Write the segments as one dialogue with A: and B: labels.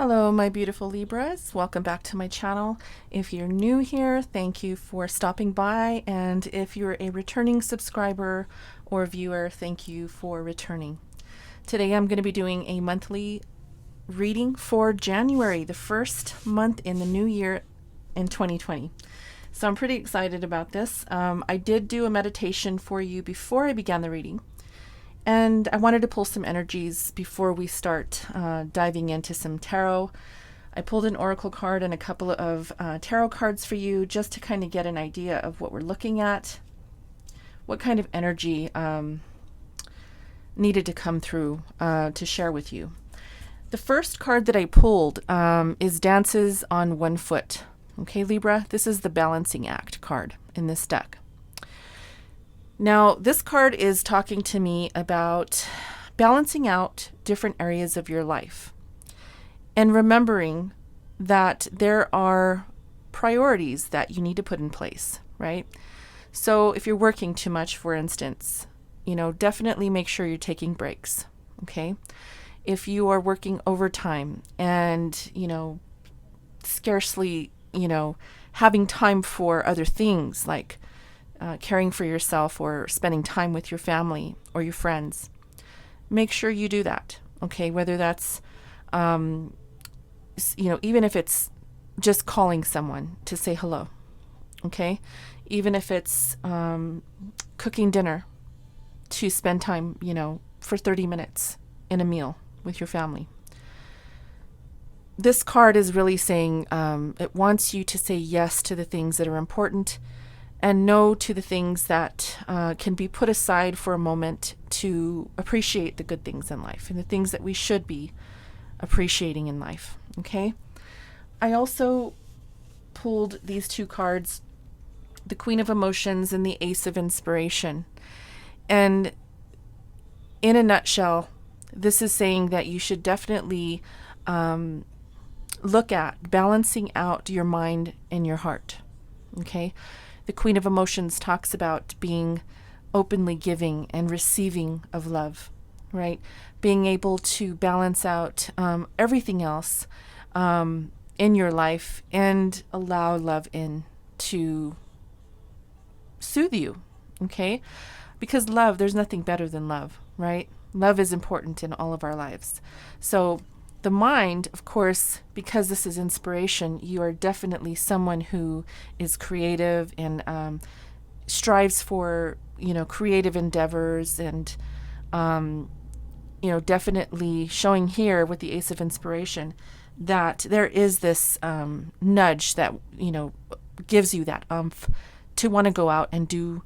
A: Hello, my beautiful Libras. Welcome back to my channel. If you're new here, thank you for stopping by. And if you're a returning subscriber or viewer, thank you for returning. Today I'm going to be doing a monthly reading for January, the first month in the new year in 2020. So I'm pretty excited about this. I did do a meditation for you before I began the reading. And I wanted to pull some energies before we start diving into some tarot. I pulled an oracle card and a couple of tarot cards for you just to kind of get an idea of what we're looking at, what kind of energy needed to come through to share with you. The first card that I pulled is Dances on One Foot. Okay, Libra, this is the Balancing Act card in this deck. Now, this card is talking to me about balancing out different areas of your life and remembering that there are priorities that you need to put in place, right? So if you're working too much, for instance, definitely make sure you're taking breaks, okay? If you are working overtime and, scarcely, having time for other things like caring for yourself or spending time with your family or your friends, make sure you do that, okay? Whether that's, even if it's just calling someone to say hello, okay? Even if it's cooking dinner to spend time, for 30 minutes in a meal with your family. This card is really saying it wants you to say yes to the things that are important and no to the things that can be put aside for a moment to appreciate the good things in life and the things that we should be appreciating in life, okay? I also pulled these two cards, the Queen of Emotions and the Ace of Inspiration. And in a nutshell, this is saying that you should definitely look at balancing out your mind and your heart, okay? The Queen of Emotions talks about being openly giving and receiving of love, right? Being able to balance out everything else in your life and allow love in to soothe you, okay? Because love, there's nothing better than love, right? Love is important in all of our lives. So the mind, of course, because this is inspiration, you are definitely someone who is creative and strives for, creative endeavors and, definitely showing here with the Ace of Inspiration that there is this nudge that, gives you that umph to want to go out and do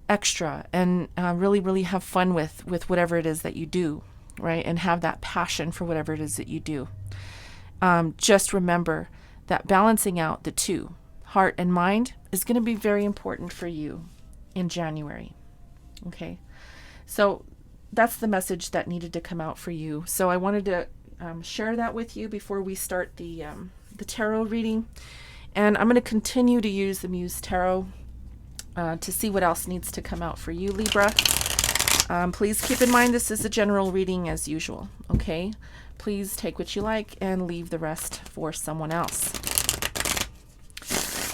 A: extra and really, really have fun with whatever it is that you do. Right? And have that passion for whatever it is that you do. Just remember that balancing out the two, heart and mind, is going to be very important for you in January. Okay. So that's the message that needed to come out for you. So I wanted to share that with you before we start the tarot reading. And I'm going to continue to use the Muse Tarot to see what else needs to come out for you, Libra. Please keep in mind this is a general reading as usual, okay? Please take what you like and leave the rest for someone else.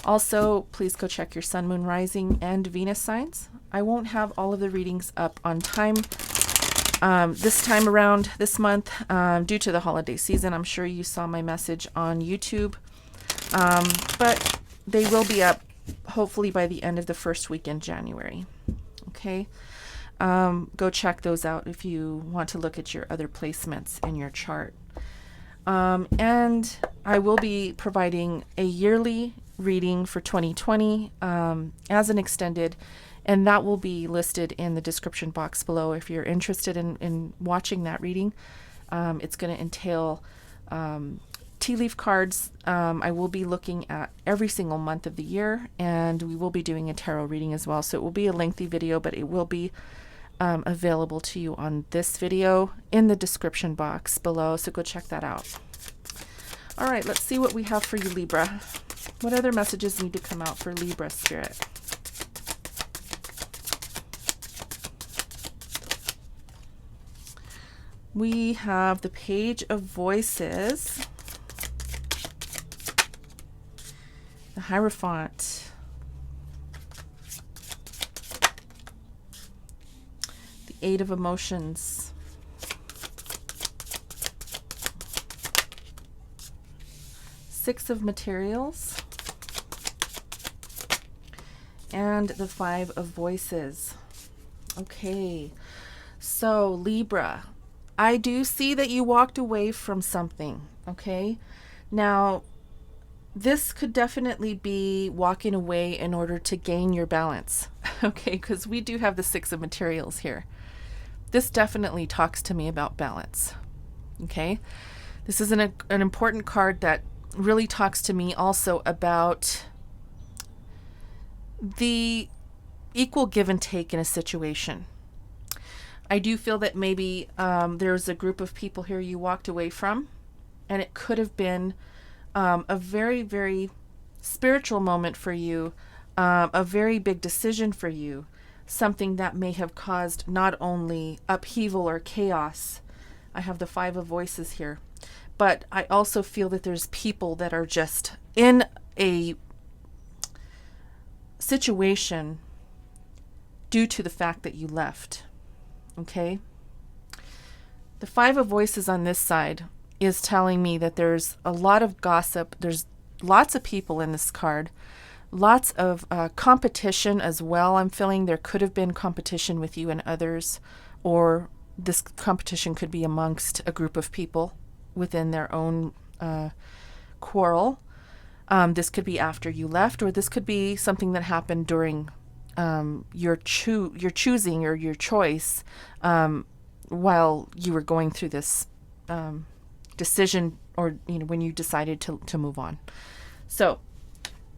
A: Also, please go check your Sun, Moon, Rising, and Venus signs. I won't have all of the readings up on time this time around this month due to the holiday season. I'm sure you saw my message on YouTube, but they will be up hopefully by the end of the first week in January, okay? Go check those out if you want to look at your other placements in your chart. And I will be providing a yearly reading for 2020 as an extended, and that will be listed in the description box below if you're interested in watching that reading. It's going to entail tea leaf cards. I will be looking at every single month of the year, and we will be doing a tarot reading as well. So it will be a lengthy video, but it will be available to you on this video in the description box below, so go check that out. All right, let's see what we have for you, Libra. What other messages need to come out for Libra Spirit? We have the Page of Voices, The Hierophant. The Eight of Emotions. Six of Materials. And the Five of Voices. Okay, so Libra, I do see that you walked away from something, okay? Now, this could definitely be walking away in order to gain your balance, okay? Because we do have the Six of Materials here. This definitely talks to me about balance, okay? This is an important card that really talks to me also about the equal give and take in a situation. I do feel that maybe there's a group of people here you walked away from, and it could have been a very, very spiritual moment for you, a very big decision for you, something that may have caused not only upheaval or chaos. I have the Five of Voices here, but I also feel that there's people that are just in a situation due to the fact that you left. Okay? The Five of Voices on this side is telling me that there's a lot of gossip. There's lots of people in this card. Lots of competition as well. I'm feeling there could have been competition with you and others, or this competition could be amongst a group of people within their own quarrel. This could be after you left, or this could be something that happened during your choosing or your choice while you were going through this decision, or when you decided to move on. So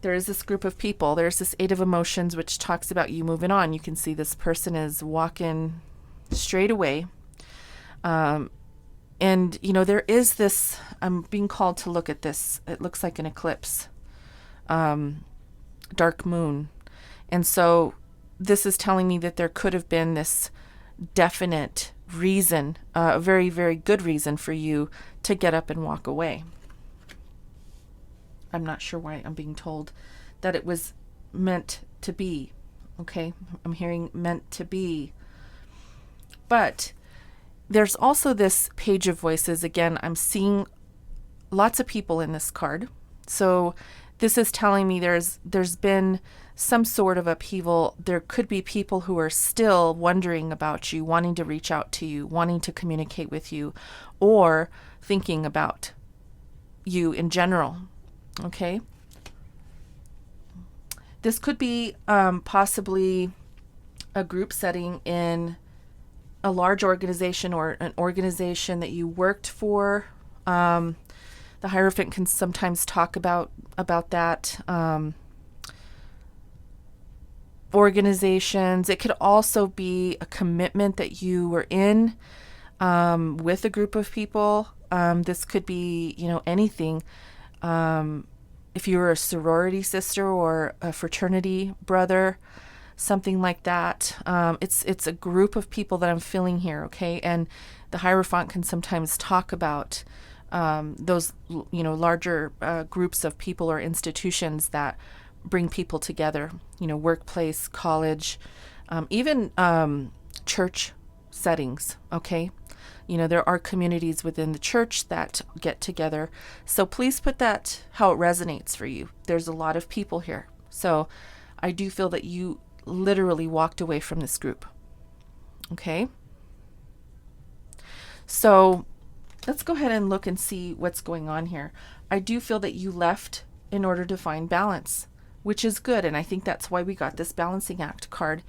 A: there is this group of people. There's this Eight of Emotions, which talks about you moving on. You can see this person is walking straight away. And there is this, I'm being called to look at this. It looks like an eclipse, dark moon. And so this is telling me that there could have been this definite reason, a very, very good reason for you to get up and walk away. I'm not sure why I'm being told that it was meant to be. Okay, I'm hearing meant to be. But there's also this Page of Voices. Again, I'm seeing lots of people in this card. So this is telling me there's been some sort of upheaval. There could be people who are still wondering about you, wanting to reach out to you, wanting to communicate with you, or thinking about you in general. Okay? This could be possibly a group setting in a large organization, or an organization that you worked for. The Hierophant can sometimes talk about that. Organizations. It could also be a commitment that you were in with a group of people. This could be, anything. If you were a sorority sister or a fraternity brother, something like that. It's a group of people that I'm feeling here, okay? And the Hierophant can sometimes talk about those, larger groups of people or institutions that bring people together, workplace, college, even church settings, okay? There are communities within the church that get together. So please put that how it resonates for you. There's a lot of people here. So I do feel that you literally walked away from this group. Okay? So let's go ahead and look and see what's going on here. I do feel that you left in order to find balance, which is good. And I think that's why we got this balancing act card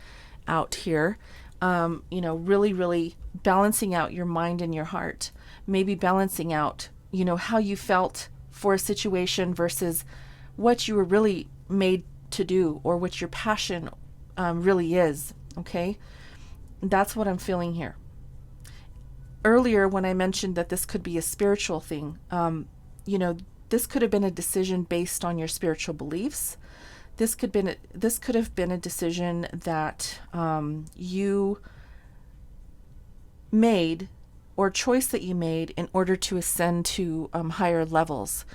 A: out here. Really, really balancing out your mind and your heart. Maybe balancing out, how you felt for a situation versus what you were really made to do, or what your passion really is. Okay? That's what I'm feeling here. Earlier, when I mentioned that this could be a spiritual thing, this could have been a decision based on your spiritual beliefs. This could have been a decision that you made, or choice that you made in order to ascend to higher levels.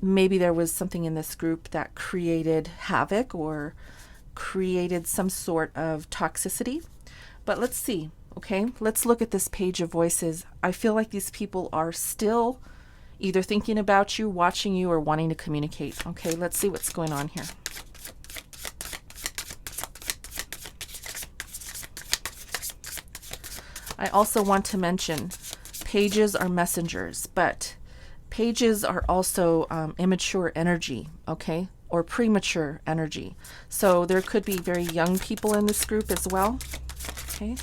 A: maybe there was something in this group that created havoc or created some sort of toxicity. But let's see, okay? Let's look at this page of voices. I feel like these people are still either thinking about you, watching you, or wanting to communicate. Okay, let's see what's going on here. I also want to mention pages are messengers, but pages are also immature energy, okay, or premature energy. So there could be very young people in this group as well, okay.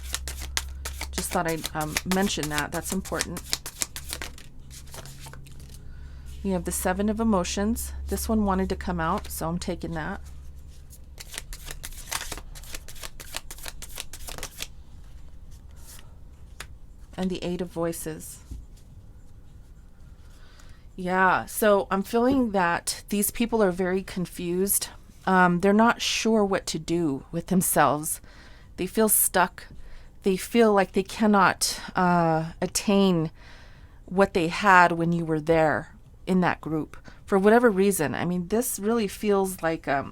A: Just thought I'd mention that. That's important. We have the Seven of Emotions. This one wanted to come out, so I'm taking that. And the Eight of Voices. Yeah, so I'm feeling that these people are very confused. They're not sure what to do with themselves. They feel stuck. They feel like they cannot attain what they had when you were there in that group for whatever reason. I mean, this really feels like a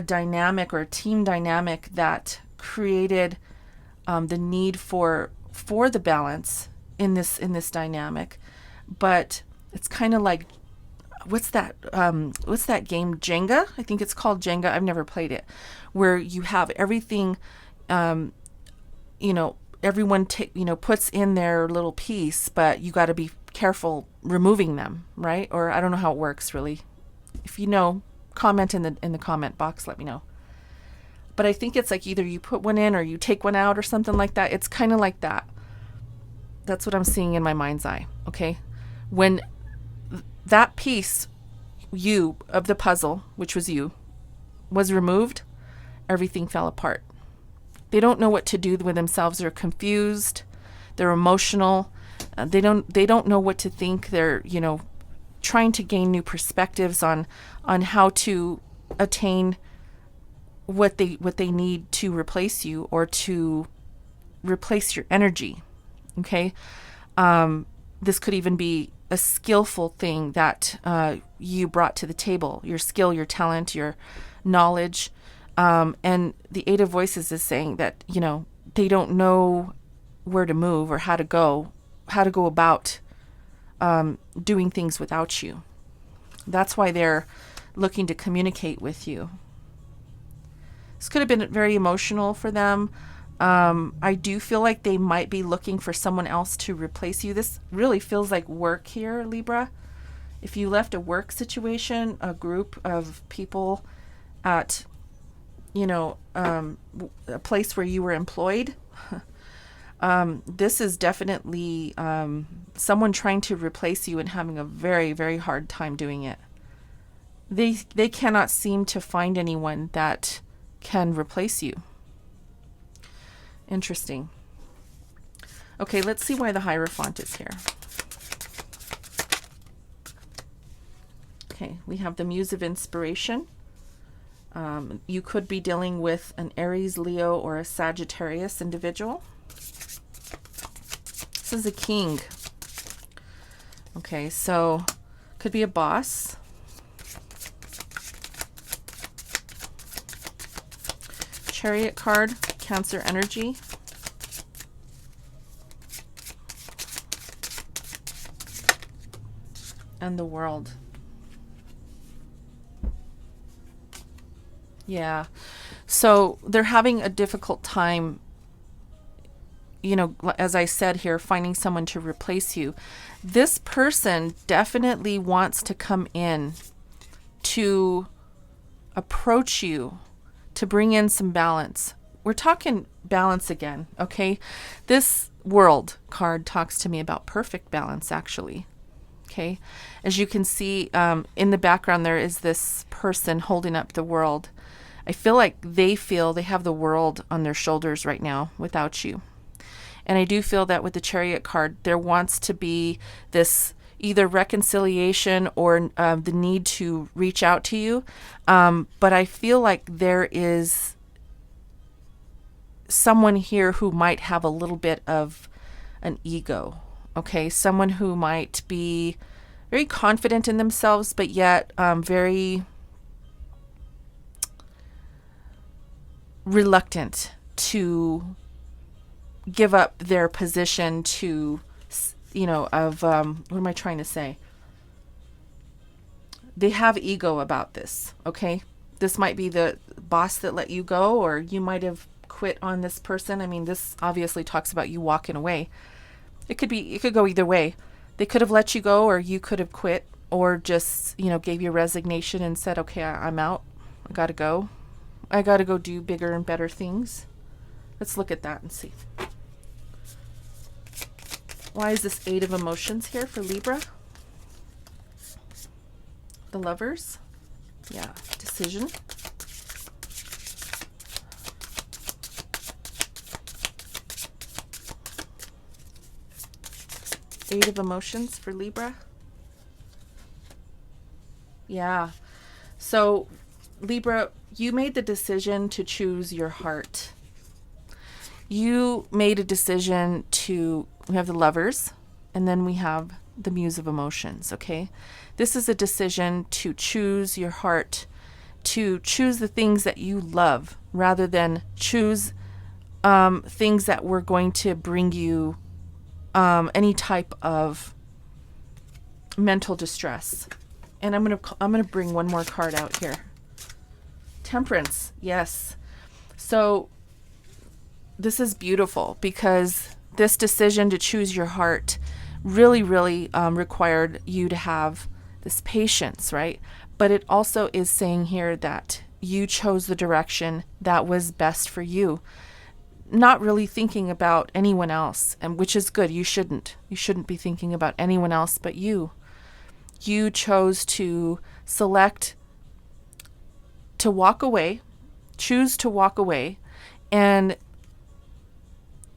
A: dynamic or a team dynamic that created the need for the balance in this dynamic. But it's kind of like, what's that game, Jenga? I think it's called Jenga. I've never played it, where you have everything, everyone puts in their little piece, but you got to be careful removing them, right? Or I don't know how it works really. If you know, comment in the comment box, let me know. But I think it's like either you put one in or you take one out or something like that. It's kind of like that. That's what I'm seeing in my mind's eye, okay? When that piece, you, of the puzzle, which was you, was removed, everything fell apart. They don't know what to do with themselves. They're confused. They're emotional. They don't know what to think. They're, trying to gain new perspectives on how to attain what they need to replace you or to replace your energy. Okay. This could even be a skillful thing that you brought to the table, your skill, your talent, your knowledge. And the Eight of Voices is saying that, they don't know where to move or how to go about doing things without you. That's why they're looking to communicate with you. This could have been very emotional for them. I do feel like they might be looking for someone else to replace you. This really feels like work here, Libra. If you left a work situation, a group of people at, a place where you were employed, this is definitely someone trying to replace you and having a very, very hard time doing it. They cannot seem to find anyone that can replace you. Interesting. Okay, let's see why the Hierophant is here. Okay, we have the Muse of Inspiration. You could be dealing with an Aries, Leo, or a Sagittarius individual. This is a King. Okay, so could be a boss. Chariot card, Cancer energy. And the World. Yeah. So they're having a difficult time, as I said here, finding someone to replace you. This person definitely wants to come in to approach you to bring in some balance. We're talking balance again, okay? This World card talks to me about perfect balance, actually. Okay, as you can see in the background, there is this person holding up the world. I feel like they have the world on their shoulders right now without you. And I do feel that with the Chariot card, there wants to be this either reconciliation or the need to reach out to you. But I feel like there is someone here who might have a little bit of an ego. Okay, someone who might be very confident in themselves, but yet very reluctant to give up their position to, what am I trying to say? They have ego about this, okay? This might be the boss that let you go, or you might have quit on this person. I mean, this obviously talks about you walking away. It could go either way. They could have let you go, or you could have quit, or just, gave your resignation and said, okay, I'm out. I got to go. I got to go do bigger and better things. Let's look at that and see. Why is this 8 of Emotions here for Libra? The Lovers. Yeah, decision. Eight of Emotions for Libra. Yeah. So, Libra, you made the decision to choose your heart. You made a decision we have the Lovers, and then we have the Muse of Emotions, okay? This is a decision to choose your heart, to choose the things that you love, rather than choose things that were going to bring you any type of mental distress. And I'm gonna bring one more card out here. Temperance, yes. So this is beautiful, because this decision to choose your heart really, really required you to have this patience, right? But it also is saying here that you chose the direction that was best for you, not really thinking about anyone else, and which is good. You shouldn't be thinking about anyone else but you. You chose to select to walk away, choose to walk away, and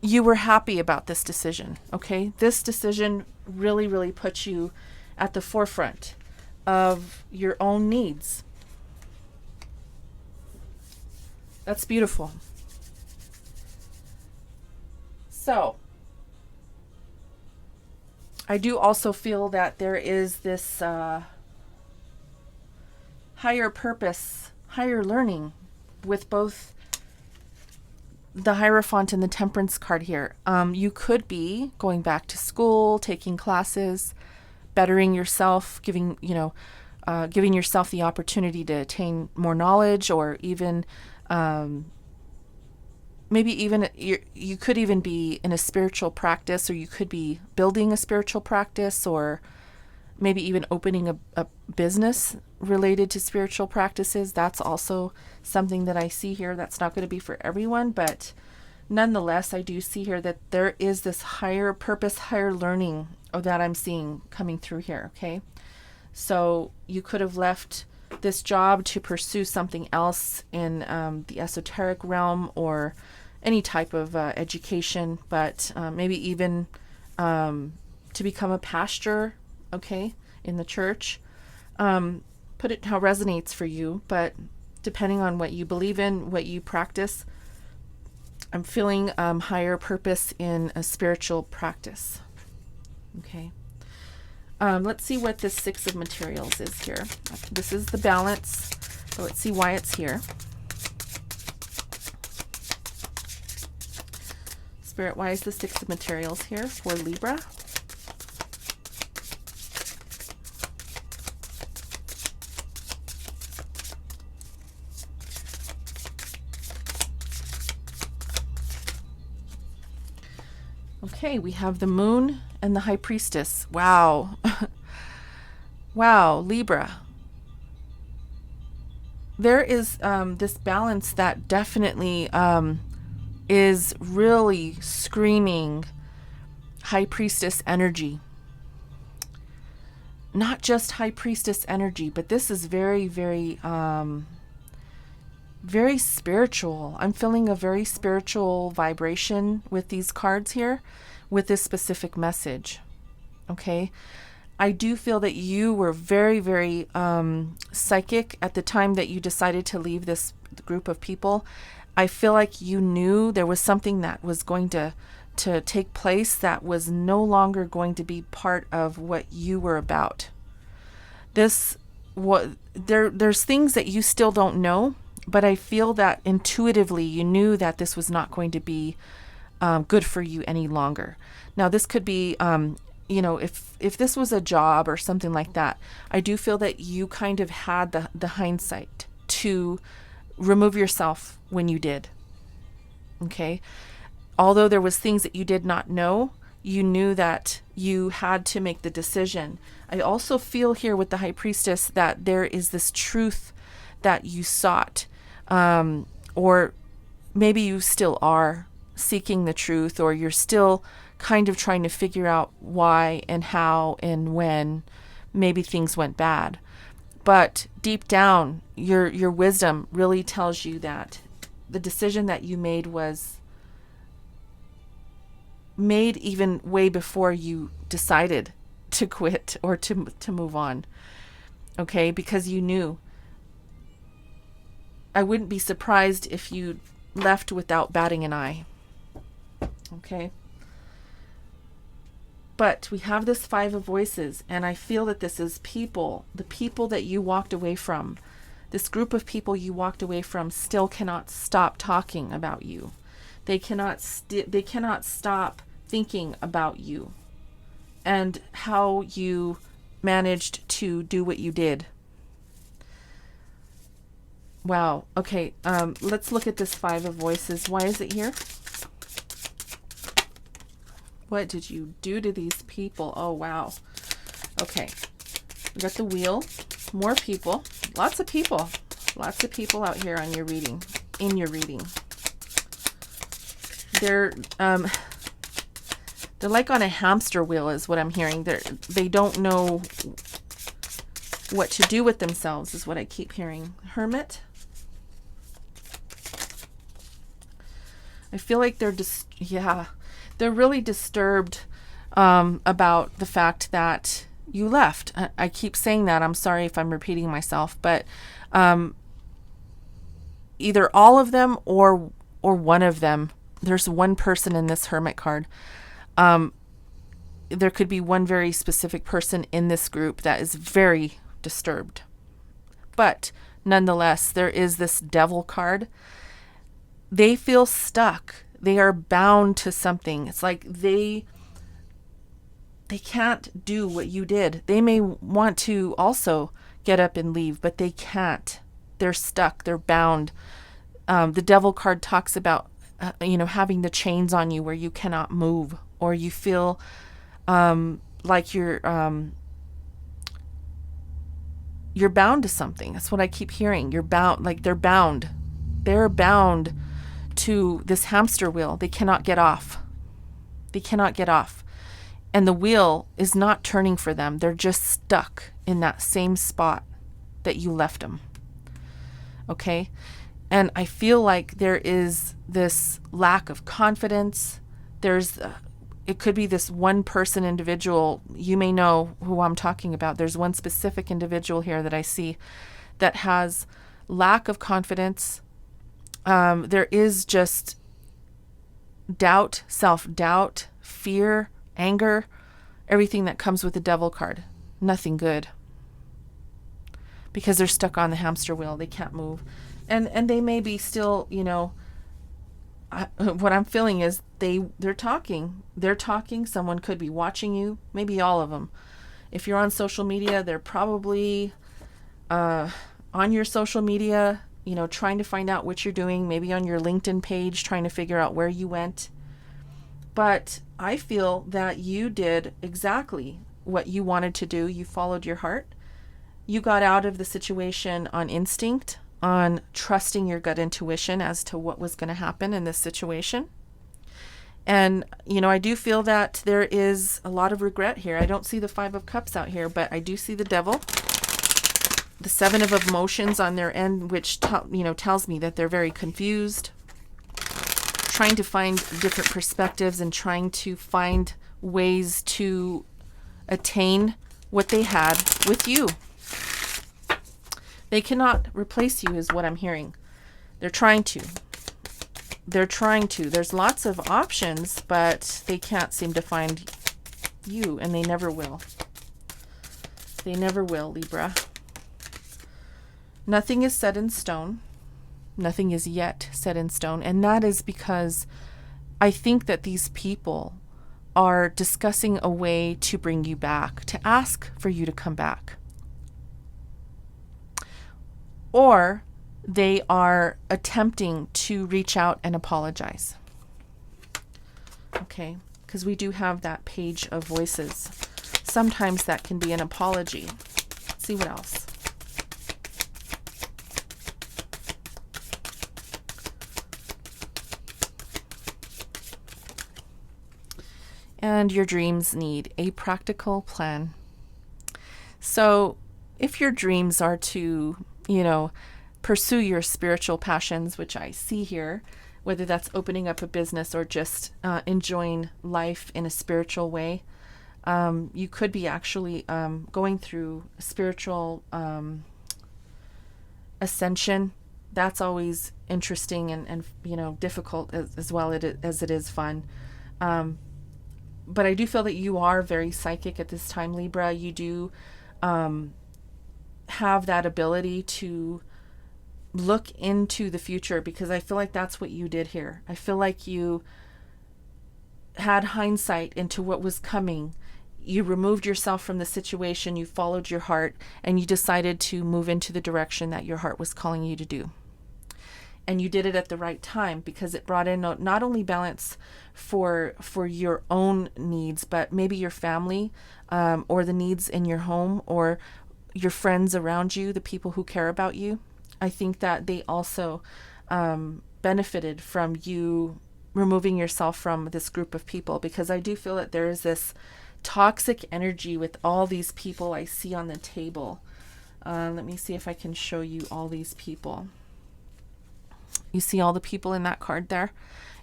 A: you were happy about this decision, okay? This decision really, really puts you at the forefront of your own needs. That's beautiful. So, I do also feel that there is this higher purpose, higher learning with both the Hierophant and the Temperance card here. You could be going back to school, taking classes, bettering yourself, giving yourself the opportunity to attain more knowledge, or even maybe even you could even be in a spiritual practice, or you could be building a spiritual practice, or maybe even opening a business related to spiritual practices. That's also something that I see here. That's not going to be for everyone, but nonetheless, I do see here that there is this higher purpose, higher learning that I'm seeing coming through here, okay? So you could have left this job to pursue something else in the esoteric realm, or any type of education, but maybe even to become a pastor, okay, in the church. Put it how it resonates for you, but depending on what you believe in, what you practice, I'm feeling higher purpose in a spiritual practice. Okay. Let's see what this 6 of Materials is here. This is the Balance. So let's see why it's here. Spirit, why is the 6 of Materials here for Libra? Okay, we have the Moon and the High Priestess. Wow. Wow, Libra. There is this balance that definitely is really screaming High Priestess energy. Not just High Priestess energy, but this is very, very, very spiritual. I'm feeling a very spiritual vibration with these cards here, with this specific message. Okay? I do feel that you were very, very psychic at the time that you decided to leave this group of people. I feel like you knew there was something that was going to take place that was no longer going to be part of what you were about. There's things that you still don't know, but I feel that intuitively you knew that this was not going to be good for you any longer. Now, this could be, if this was a job or something like that, I do feel that you kind of had the hindsight to remove yourself when you did. Okay. Although there was things that you did not know, you knew that you had to make the decision. I also feel here with the High Priestess that there is this truth that you sought, or maybe you still are seeking the truth, or you're still kind of trying to figure out why and how and when maybe things went bad. But deep down, your wisdom really tells you that the decision that you made was made even way before you decided to quit or to move on. Okay, because you knew. I wouldn't be surprised if you left without batting an eye. Okay. But we have this Five of Voices, and I feel that this is people, the people that you walked away from. This group of people you walked away from still cannot stop talking about you. They cannot stop thinking about you and how you managed to do what you did. Wow. Okay. Let's look at this Five of Voices. Why is it here? What did you do to these people? Oh, wow. Okay. We got the Wheel. More people. Lots of people. Lots of people out here on your reading. In your reading. They're like on a hamster wheel is what I'm hearing. They don't know what to do with themselves is what I keep hearing. Hermit. I feel like they're they're really disturbed about the fact that you left. I keep saying that. I'm sorry if I'm repeating myself, but either all of them or one of them. There's one person in this Hermit card. There could be one very specific person in this group that is very disturbed. But nonetheless, there is this Devil card. They feel stuck. They are bound to something. It's like they can't do what you did. They may want to also get up and leave, but they can't. They're stuck. They're bound. The Devil card talks about, having the chains on you where you cannot move, or you feel like you're bound to something. That's what I keep hearing. You're bound, like they're bound. They're bound to this hamster wheel. They cannot get off. They cannot get off. And the wheel is not turning for them. They're just stuck in that same spot that you left them. Okay? And I feel like there is this lack of confidence. It could be this one person individual. You may know who I'm talking about. There's one specific individual here that I see that has lack of confidence. There is just doubt, self-doubt, fear, anger, everything that comes with the Devil card. Nothing good. Because they're stuck on the hamster wheel. They can't move. And they may be still, what I'm feeling is they're talking. They're talking. Someone could be watching you. Maybe all of them. If you're on social media, they're probably on your social media, trying to find out what you're doing, maybe on your LinkedIn page, trying to figure out where you went. But I feel that you did exactly what you wanted to do. You followed your heart. You got out of the situation on instinct, on trusting your gut intuition as to what was going to happen in this situation. And, I do feel that there is a lot of regret here. I don't see the Five of Cups out here, but I do see the Devil. The Seven of Emotions on their end, which tells me that they're very confused, trying to find different perspectives and trying to find ways to attain what they had with you. They cannot replace you is what I'm hearing. They're trying to. There's lots of options, but they can't seem to find you, and they never will. They never will, Libra. Nothing is set in stone. Nothing is yet set in stone. And that is because I think that these people are discussing a way to bring you back, to ask for you to come back. Or they are attempting to reach out and apologize. Okay, because we do have that page of voices. Sometimes that can be an apology. Let's see what else. And your dreams need a practical plan. So if your dreams are to, pursue your spiritual passions, which I see here, whether that's opening up a business or just enjoying life in a spiritual way, you could be actually going through spiritual ascension. That's always interesting and difficult as well as it is fun. But I do feel that you are very psychic at this time, Libra. You do have that ability to look into the future, because I feel like that's what you did here. I feel like you had hindsight into what was coming. You removed yourself from the situation, you followed your heart, and you decided to move into the direction that your heart was calling you to do. And you did it at the right time, because it brought in not only balance for your own needs, but maybe your family, or the needs in your home, or your friends around you, the people who care about you. I think that they also benefited from you removing yourself from this group of people, because I do feel that there is this toxic energy with all these people I see on the table. Let me see if I can show you all these people. You see all the people in that card there,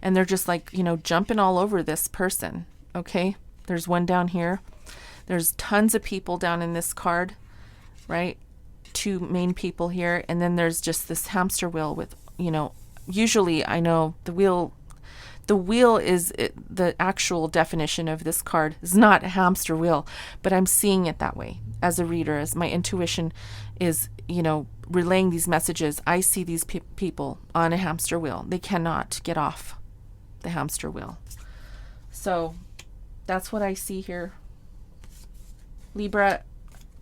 A: and they're just like, jumping all over this person. Okay. There's one down here. There's tons of people down in this card, right? 2 main people here. And then there's just this hamster wheel with, usually I know the wheel is the actual definition of this card is not a hamster wheel, but I'm seeing it that way as a reader, as my intuition is, relaying these messages. I see these people on a hamster wheel. They cannot get off the hamster wheel. So that's what I see here. Libra,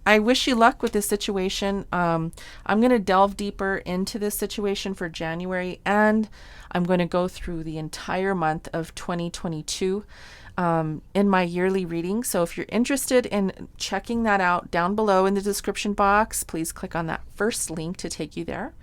A: I wish you luck with this situation. I'm going to delve deeper into this situation for January, and I'm going to go through the entire month of 2022 in my yearly reading. So if you're interested in checking that out, down below in the description box, please click on that first link to take you there.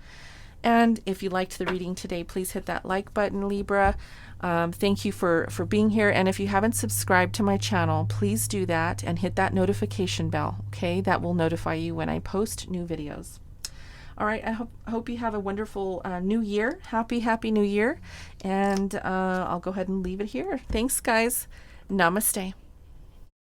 A: And if you liked the reading today, please hit that like button, Libra. Thank you for being here. And if you haven't subscribed to my channel, please do that and hit that notification bell. Okay, that will notify you when I post new videos. All right, I hope you have a wonderful new year. Happy New Year. And I'll go ahead and leave it here. Thanks, guys. Namaste.